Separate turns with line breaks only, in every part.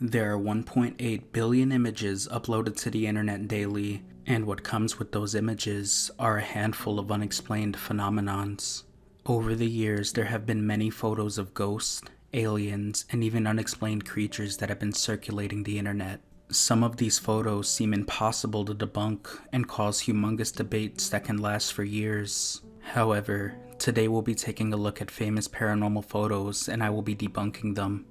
There are 1.8 billion images uploaded to the internet daily, and what comes with those images are a handful of unexplained phenomenons. Over the years, there have been many photos of ghosts, aliens, and even unexplained creatures that have been circulating the internet. Some of these photos seem impossible to debunk and cause humongous debates that can last for years. However, today we'll be taking a look at famous paranormal photos and I will be debunking them.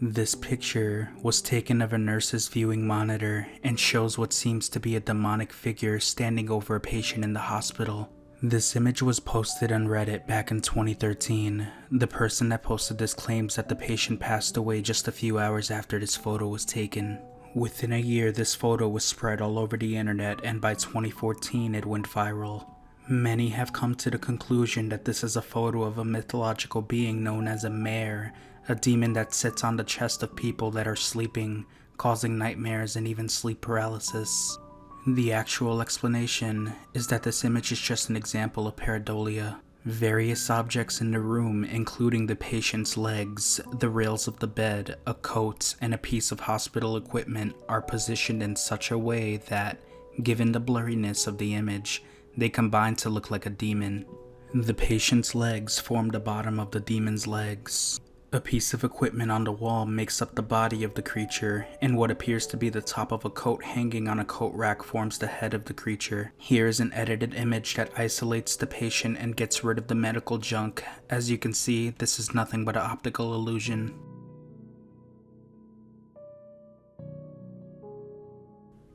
This picture was taken of a nurse's viewing monitor and shows what seems to be a demonic figure standing over a patient in the hospital. This image was posted on Reddit back in 2013. The person that posted this claims that the patient passed away just a few hours after this photo was taken. Within a year, this photo was spread all over the internet, and by 2014 it went viral. Many have come to the conclusion that this is a photo of a mythological being known as a mare, a demon that sits on the chest of people that are sleeping, causing nightmares and even sleep paralysis. The actual explanation is that this image is just an example of pareidolia. Various objects in the room, including the patient's legs, the rails of the bed, a coat, and a piece of hospital equipment, are positioned in such a way that, given the blurriness of the image, they combine to look like a demon. The patient's legs form the bottom of the demon's legs. A piece of equipment on the wall makes up the body of the creature, and what appears to be the top of a coat hanging on a coat rack forms the head of the creature. Here is an edited image that isolates the patient and gets rid of the medical junk. As you can see, this is nothing but an optical illusion.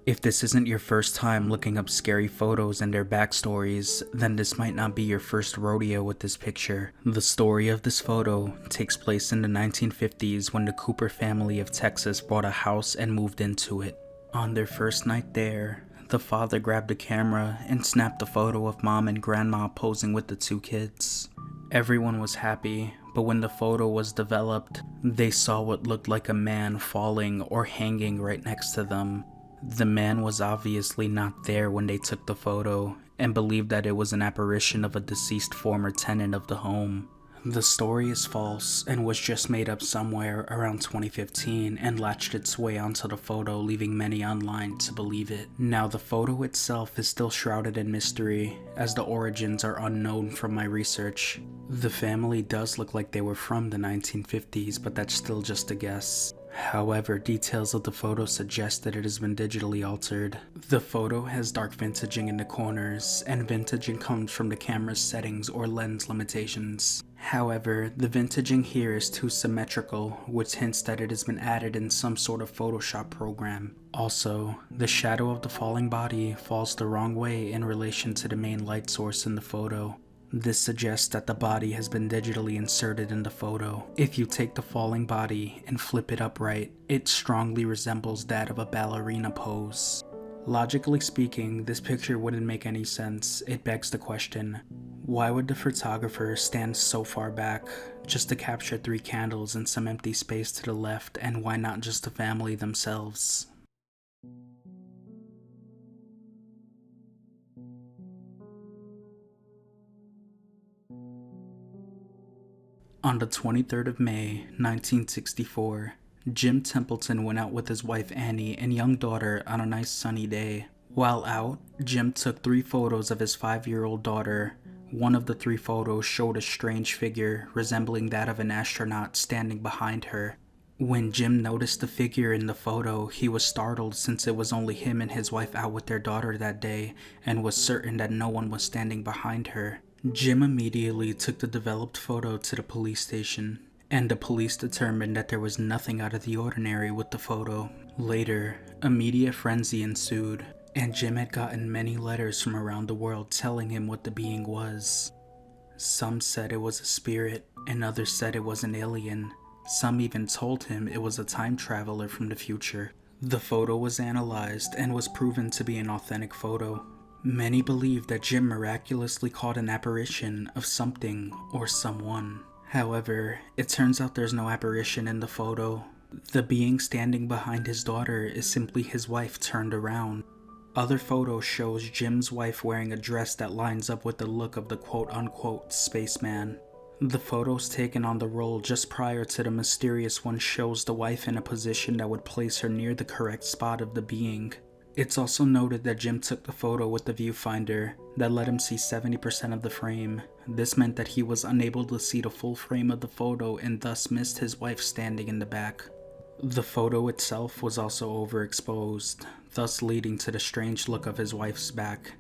If this isn't your first time looking up scary photos and their backstories, then this might not be your first rodeo with this picture. The story of this photo takes place in the 1950s when the Cooper family of Texas bought a house and moved into it. On their first night there, the father grabbed a camera and snapped a photo of mom and grandma posing with the two kids. Everyone was happy, but when the photo was developed, they saw what looked like a man falling or hanging right next to them. The man was obviously not there when they took the photo, and believed that it was an apparition of a deceased former tenant of the home. The story is false and was just made up somewhere around 2015 and latched its way onto the photo, leaving many online to believe it. Now, the photo itself is still shrouded in mystery, as the origins are unknown from my research. The family does look like they were from the 1950s, but that's still just a guess. However, details of the photo suggest that it has been digitally altered. The photo has dark vintaging in the corners, and vintaging comes from the camera's settings or lens limitations. However, the vintaging here is too symmetrical, which hints that it has been added in some sort of Photoshop program. Also, the shadow of the falling body falls the wrong way in relation to the main light source in the photo. This suggests that the body has been digitally inserted in the photo. If you take the falling body and flip it upright, it strongly resembles that of a ballerina pose. Logically speaking, this picture wouldn't make any sense. It begs the question, why would the photographer stand so far back just to capture 3 candles in some empty space to the left, and why not just the family themselves? On the 23rd of May, 1964, Jim Templeton went out with his wife Annie and young daughter on a nice sunny day. While out, Jim took 3 photos of his 5-year-old daughter. One of the 3 photos showed a strange figure resembling that of an astronaut standing behind her. When Jim noticed the figure in the photo, he was startled since it was only him and his wife out with their daughter that day, and was certain that no one was standing behind her. Jim immediately took the developed photo to the police station, and the police determined that there was nothing out of the ordinary with the photo. Later, a media frenzy ensued, and Jim had gotten many letters from around the world telling him what the being was. Some said it was a spirit, and others said it was an alien. Some even told him it was a time traveler from the future. The photo was analyzed and was proven to be an authentic photo. Many believe that Jim miraculously caught an apparition of something or someone. However, it turns out there's no apparition in the photo. The being standing behind his daughter is simply his wife turned around. Other photos shows Jim's wife wearing a dress that lines up with the look of the quote-unquote spaceman. The photos taken on the roll just prior to the mysterious one shows the wife in a position that would place her near the correct spot of the being. It's also noted that Jim took the photo with the viewfinder that let him see 70% of the frame. This meant that he was unable to see the full frame of the photo and thus missed his wife standing in the back. The photo itself was also overexposed, thus leading to the strange look of his wife's back.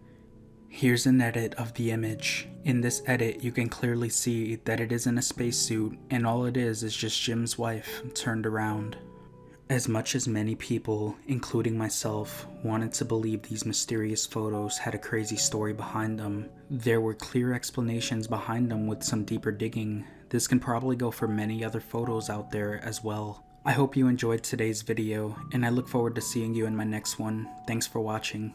Here's an edit of the image. In this edit, you can clearly see that it isn't a spacesuit, and all it is just Jim's wife turned around. As much as many people, including myself, wanted to believe these mysterious photos had a crazy story behind them, there were clear explanations behind them with some deeper digging. This can probably go for many other photos out there as well. I hope you enjoyed today's video, and I look forward to seeing you in my next one. Thanks for watching.